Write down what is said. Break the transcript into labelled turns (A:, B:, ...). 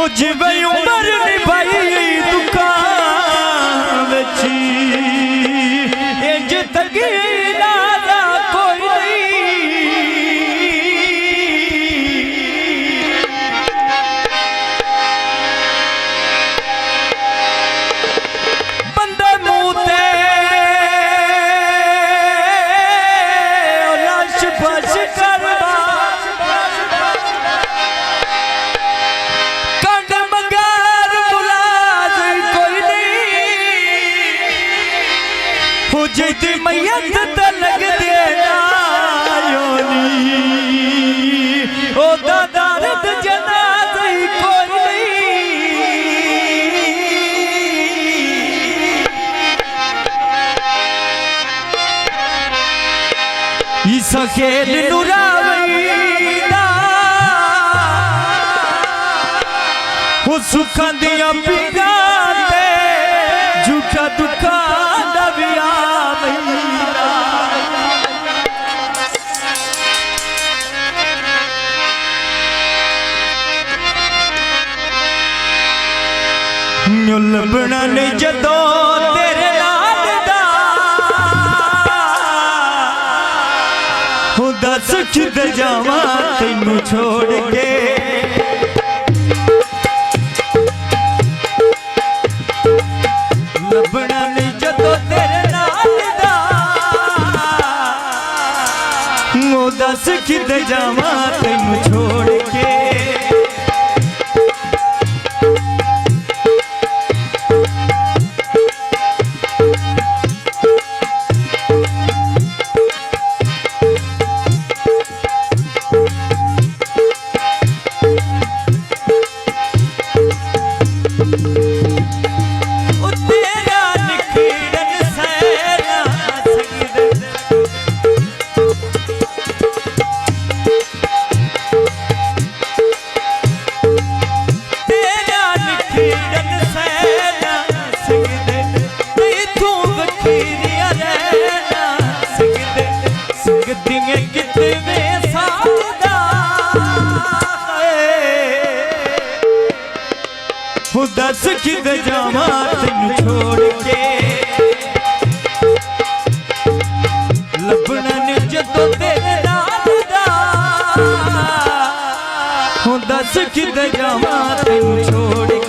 A: हो जिवे उम्र निभाई दुकान बची इंज तकी नादा कोई बंदे मुँह ते लाश बस कर जिद मैयत तलक देना योनी ओ दादारत जनाज़े कोई नहीं इसा खेल नुरावैदा वो सुखां दियां पींगां ते झूठा दुखा दबिया लभना ने जदों तेरे लाड दा हो दस किधर जावां तैनू छोड़ के लभना ने जदों तेरे लाड दा हो दस किधर जावां तैनू छोड़ के दस किधर जावां तैनू छोड़ के लभना ने जदों तेरे नाल दा हो दस किधर जावां तैनू छोड़